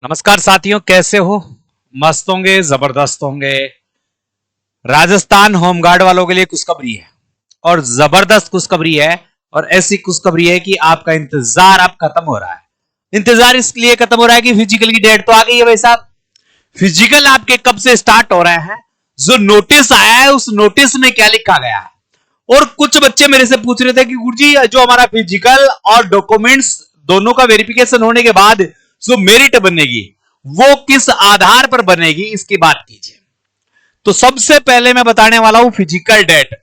नमस्कार साथियों, कैसे हो? मस्त होंगे, जबरदस्त होंगे। राजस्थान होमगार्ड वालों के लिए खुशखबरी है और जबरदस्त खुशखबरी है और ऐसी खुशखबरी है कि आपका इंतजार अब खत्म हो रहा है। इंतजार इसलिए खत्म हो रहा है कि फिजिकल की डेट तो आ गई है भाई साहब। फिजिकल आपके कब से स्टार्ट हो रहे हैं? जो नोटिस आया है उस नोटिस में क्या लिखा गया है? और कुछ बच्चे मेरे से पूछ रहे थे कि गुरुजी, जो हमारा फिजिकल और डॉक्यूमेंट्स दोनों का वेरिफिकेशन होने के बाद जो मेरिट बनेगी वो किस आधार पर बनेगी, इसकी बात कीजिए। तो सबसे पहले मैं बताने वाला हूं फिजिकल डेट।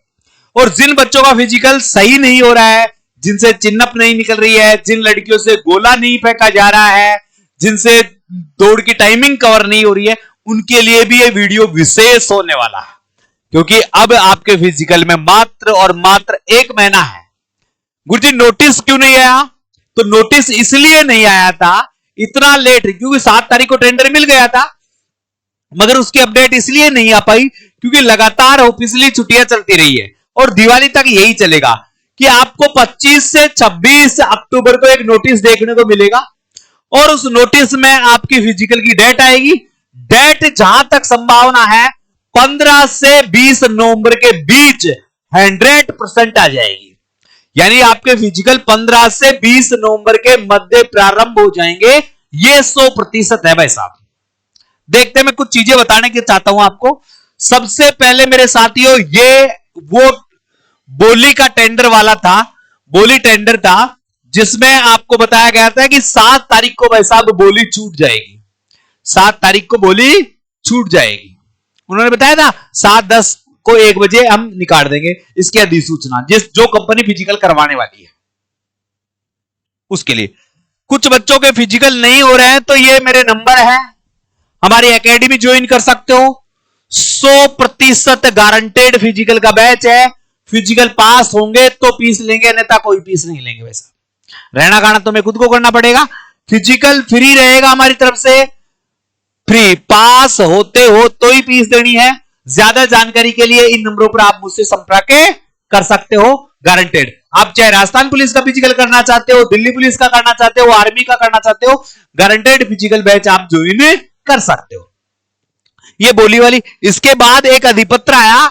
और जिन बच्चों का फिजिकल सही नहीं हो रहा है, जिनसे चिन्हप नहीं निकल रही है, जिन लड़कियों से गोला नहीं फेंका जा रहा है, जिनसे दौड़ की टाइमिंग कवर नहीं हो रही है, उनके लिए भी ये वीडियो विशेष होने वाला है। क्योंकि अब आपके फिजिकल में मात्र और मात्र 1 महीना है। गुरुजी, नोटिस क्यों नहीं आया? तो नोटिस इसलिए नहीं आया था इतना लेट, क्योंकि 7 तारीख को टेंडर मिल गया था, मगर उसकी अपडेट इसलिए नहीं आ पाई क्योंकि लगातार ऑफिशियली छुट्टियां चलती रही है और दिवाली तक यही चलेगा कि आपको 25 से 26 अक्टूबर को एक नोटिस देखने को मिलेगा और उस नोटिस में आपकी फिजिकल की डेट आएगी। डेट जहां तक संभावना है 15 से 20 नवंबर के बीच 100% आ जाएगी। यानी आपके फिजिकल 15 से 20 नवंबर के मध्य प्रारंभ हो जाएंगे। ये 100% है भाई साहब। देखते हैं, मैं कुछ चीजें बताने की चाहता हूं आपको। सबसे पहले मेरे साथियों, ये वो बोली का टेंडर वाला था, बोली टेंडर था जिसमें आपको बताया गया था कि 7 तारीख को भाई साहब बोली छूट जाएगी। 7 तारीख को बोली छूट जाएगी। उन्होंने बताया था 7-10 को 1 बजे हम निकाल देंगे इसकी अधिसूचना, जो कंपनी फिजिकल करवाने वाली है उसके लिए। कुछ बच्चों के फिजिकल नहीं हो रहे हैं तो ये मेरे नंबर है, हमारी एकेडमी ज्वाइन कर सकते हो। 100% गारंटेड फिजिकल का बैच है। फिजिकल पास होंगे तो फीस लेंगे, अन्यथा कोई फीस नहीं लेंगे। वैसा रहना खाना तुम्हें खुद को करना पड़ेगा। फिजिकल फ्री रहेगा हमारी तरफ से, फ्री। पास होते हो तो ही फीस देनी है। ज्यादा जानकारी के लिए इन नंबरों पर आप मुझसे संपर्क कर सकते हो। गारंटेड। आप चाहे राजस्थान पुलिस का फिजिकल करना चाहते हो, दिल्ली पुलिस का करना चाहते हो, आर्मी का करना चाहते हो, गारंटेड फिजिकल बैच आप ज्वाइन कर सकते हो। ये बोली वाली। इसके बाद एक अधिपत्र आया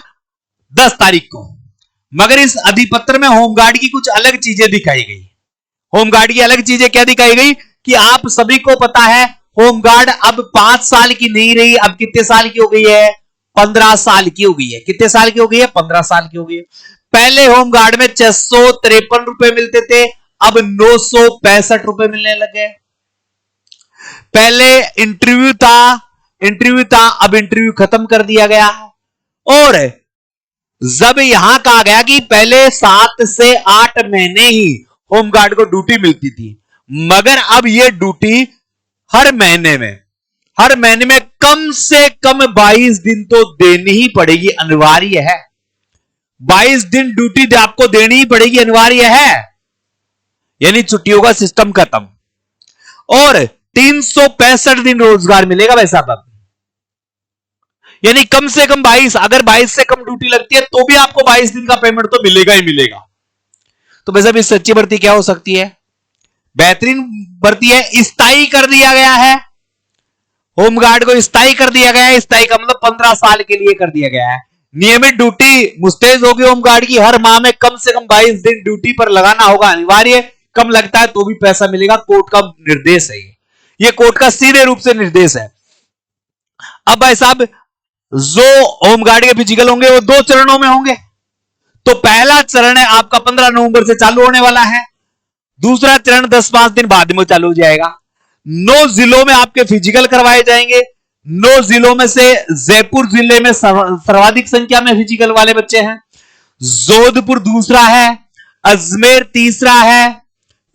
10 तारीख को, मगर इस अधिपत्र में होमगार्ड की कुछ अलग चीजें दिखाई गई। होमगार्ड की अलग चीजें क्या दिखाई गई कि आप सभी को पता है होमगार्ड अब 5 साल की नहीं रही, अब कितने साल की हो गई है? 15 साल की हो गई है। कितने साल की हो गई है? 15 साल की हो गई है। पहले होमगार्ड में 653 रुपए मिलते थे, अब 965 रुपए मिलने लगे। पहले इंटरव्यू था, अब इंटरव्यू खत्म कर दिया गया है। और जब यहां कहा गया कि पहले 7 से 8 महीने ही होमगार्ड को ड्यूटी मिलती थी, मगर अब यह ड्यूटी हर महीने में कम से कम 22 दिन तो देनी ही पड़ेगी, अनिवार्य है। 22 दिन ड्यूटी आपको देनी ही पड़ेगी, अनिवार्य है। यानी छुट्टियों का सिस्टम खत्म और 365 दिन रोजगार मिलेगा भाई साहब। यानी कम से कम 22, अगर 22 से कम ड्यूटी लगती है तो भी आपको 22 दिन का पेमेंट तो मिलेगा ही मिलेगा। तो भाई साहब, इस सच्ची भर्ती क्या हो सकती है? बेहतरीन भर्ती है। स्थायी कर दिया गया है होमगार्ड को, स्थायी कर दिया गया है। स्थायी का मतलब 15 साल के लिए कर दिया गया है। नियमित ड्यूटी मुस्तैद होगी होमगार्ड की। हर माह में कम से कम 22 दिन ड्यूटी पर लगाना होगा, अनिवार्य। कम लगता है तो भी पैसा मिलेगा। कोर्ट का निर्देश है ये कोर्ट का सीधे रूप से निर्देश है। अब भाई साहब, जो होमगार्ड के फिजिकल होंगे वो 2 चरणों में होंगे। तो पहला चरण है आपका 15 नवंबर से चालू होने वाला है। दूसरा चरण 10-5 दिन बाद में चालू हो जाएगा। 9 जिलों में आपके फिजिकल करवाए जाएंगे। 9 जिलों में से जयपुर जिले में सर्वाधिक संख्या में फिजिकल वाले बच्चे हैं। जोधपुर दूसरा है, अजमेर तीसरा है,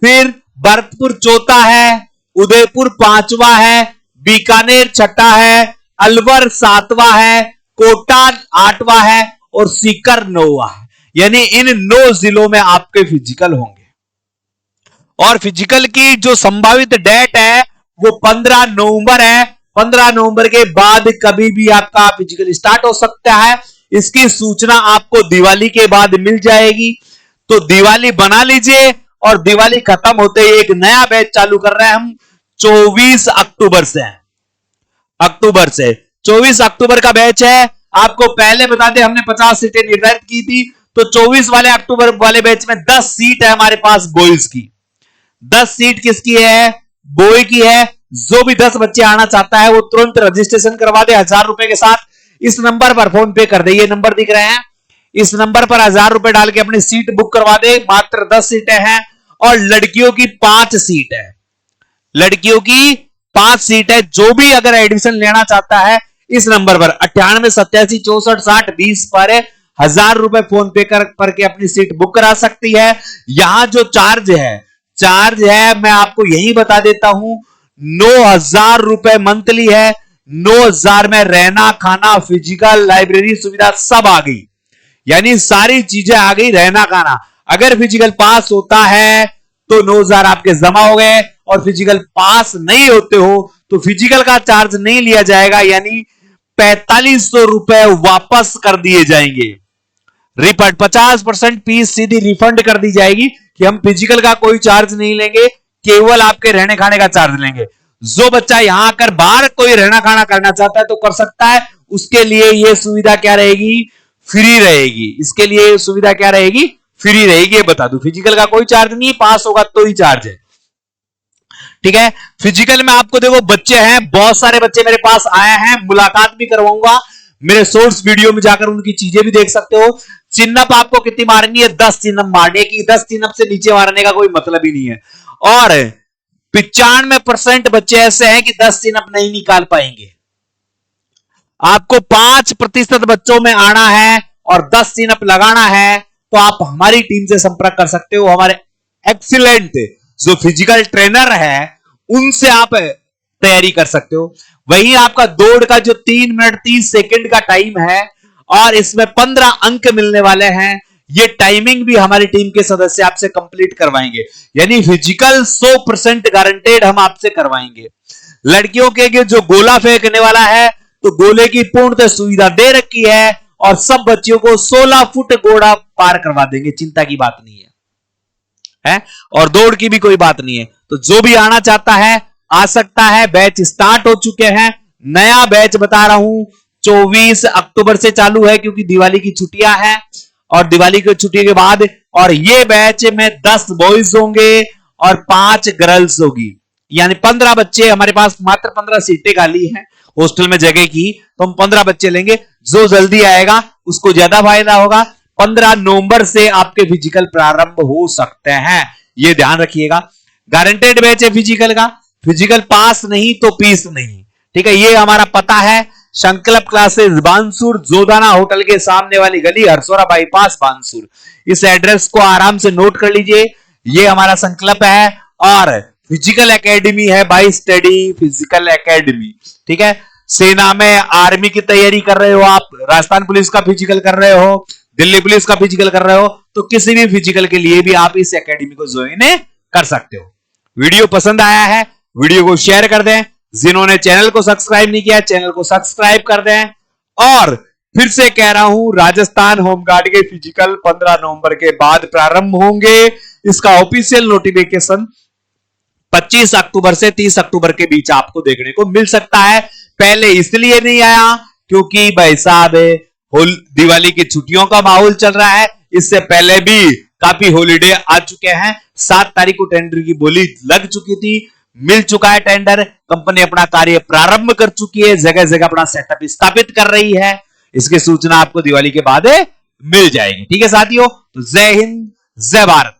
फिर भरतपुर चौथा है, उदयपुर 5वां है, बीकानेर 6ठा है, अलवर 7वां है, कोटा 8वां है और सीकर 9वां है। यानी इन 9 जिलों में आपके फिजिकल होंगे। और फिजिकल की जो संभावित डेट है वो 15 नवंबर है। 15 नवंबर के बाद कभी भी आपका फिजिकल स्टार्ट हो सकता है। इसकी सूचना आपको दिवाली के बाद मिल जाएगी। तो दिवाली बना लीजिए और दिवाली खत्म होते ही एक नया बैच चालू कर रहे हैं हम। 24 अक्टूबर से है। अक्टूबर से 24 अक्टूबर का बैच है। आपको पहले बता दें, हमने 50 सीटें निर्धारित की थी, तो 24 वाले अक्टूबर वाले बैच में 10 सीट है हमारे पास बॉयज की। 10 सीट किसकी है? बॉय की है। जो भी 10 बच्चे आना चाहता है वो तुरंत रजिस्ट्रेशन करवा दे 1000 रुपए के साथ। इस नंबर पर फोन पे कर दे, ये नंबर दिख रहे हैं, इस नंबर पर 1000 रुपए डाल के अपनी सीट बुक करवा दे। मात्र 10 सीटें हैं और लड़कियों की 5 सीट है। लड़कियों की 5 सीट है। जो भी अगर एडमिशन लेना चाहता है इस नंबर पर 98 87 64 60 20 पर 1000 रुपए फोन पे करके अपनी सीट बुक करा सकती है। यहां जो चार्ज है मैं आपको यही बता देता हूं, 9000 रुपए मंथली है। 9000 में रहना, खाना, फिजिकल, लाइब्रेरी सुविधा सब आ गई, यानी सारी चीजें आ गई, रहना खाना। अगर फिजिकल पास होता है तो 9000 आपके जमा हो गए, और फिजिकल पास नहीं होते हो तो फिजिकल का चार्ज नहीं लिया जाएगा, यानी 4500 रुपए वापस कर दिए जाएंगे। रिफंड 50% फीस सीधी रिफंड कर दी जाएगी कि हम फिजिकल का कोई चार्ज नहीं लेंगे, केवल आपके रहने खाने का चार्ज लेंगे। जो बच्चा यहां आकर बाहर कोई रहना खाना करना चाहता है तो कर सकता है, उसके लिए यह सुविधा क्या रहेगी? फ्री रहेगी। इसके लिए सुविधा क्या रहेगी? फ्री रहेगी। ये बता दूं, फिजिकल का कोई चार्ज नहीं, पास होगा तो ही चार्ज है। ठीक है। फिजिकल में आपको देखो बच्चे हैं, बहुत सारे बच्चे मेरे पास आए हैं, मुलाकात भी करवाऊंगा। मेरे सोर्स वीडियो में जाकर उनकी चीजें भी देख सकते हो। चिन्हप आपको कितनी मारनी है? 10 चिन्हप मारने की। 10 चिन्हप से नीचे मारने का कोई मतलब ही नहीं है। और 95% बच्चे ऐसे हैं कि 10 चिन्हप नहीं निकाल पाएंगे। आपको 5% बच्चों में आना है और 10 चिन्हप लगाना है तो आप हमारी टीम से संपर्क कर सकते हो। हमारे एक्सीलेंट जो फिजिकल ट्रेनर है उनसे आप तैयारी कर सकते हो। वहीं आपका दौड़ का जो 3 मिनट 30 सेकंड का टाइम है और इसमें 15 अंक मिलने वाले हैं, ये टाइमिंग भी हमारी टीम के सदस्य आपसे कंप्लीट करवाएंगे, यानी फिजिकल 100% गारंटेड हम आपसे करवाएंगे। लड़कियों के जो गोला फेंकने वाला है तो गोले की पूर्णतः सुविधा दे रखी है और सब बच्चियों को 16 फुट गोला पार करवा देंगे, चिंता की बात नहीं है। और दौड़ की भी कोई बात नहीं है। तो जो भी आना चाहता है आ सकता है। बैच स्टार्ट हो चुके हैं। नया बैच बता रहा हूं 24 अक्टूबर से चालू है, क्योंकि दिवाली की छुट्टियां हैं और दिवाली की छुट्टी के बाद, और ये बैच में 10 बॉयज होंगे और 5 गर्ल्स होगी, यानी 15 बच्चे। हमारे पास मात्र 15 सीटें खाली हैं हॉस्टल में जगह की, तो हम 15 बच्चे लेंगे। जो जल्दी आएगा उसको ज्यादा फायदा होगा। 15 नवंबर से आपके फिजिकल प्रारंभ हो सकते हैं, ये ध्यान रखिएगा। गारंटेड बैच है फिजिकल का। फिजिकल पास नहीं तो पीस नहीं। ठीक है, ये हमारा पता है। संकल्प क्लासेस बानसूर, जोदाना होटल के सामने वाली गली, हरसोरा बाईपास बानसूर। इस एड्रेस को आराम से नोट कर लीजिए, ये हमारा संकल्प है। और फिजिकल एकेडमी है बाई स्टडी फिजिकल एकेडमी। ठीक है, सेना में आर्मी की तैयारी कर रहे हो आप, राजस्थान पुलिस का फिजिकल कर रहे हो, दिल्ली पुलिस का फिजिकल कर रहे हो, तो किसी भी फिजिकल के लिए भी आप इस एकेडमी को ज्वाइन कर सकते हो। वीडियो पसंद आया है, वीडियो को शेयर कर दें। जिन्होंने चैनल को सब्सक्राइब नहीं किया, चैनल को सब्सक्राइब कर दें। और फिर से कह रहा हूं, राजस्थान होमगार्ड के फिजिकल 15 नवंबर के बाद प्रारंभ होंगे। इसका ऑफिशियल नोटिफिकेशन 25 अक्टूबर से 30 अक्टूबर के बीच आपको देखने को मिल सकता है। पहले इसलिए नहीं आया क्योंकि भाई साहब दिवाली की छुट्टियों का माहौल चल रहा है। इससे पहले भी काफी हॉलीडे आ चुके हैं। 7 तारीख को टेंडर की बोली लग चुकी थी, मिल चुका है टेंडर। कंपनी अपना कार्य प्रारंभ कर चुकी है, जगह जगह अपना सेटअप स्थापित कर रही है। इसकी सूचना आपको दिवाली के बाद मिल जाएगी। ठीक है साथियों, तो जय हिंद, जय भारत।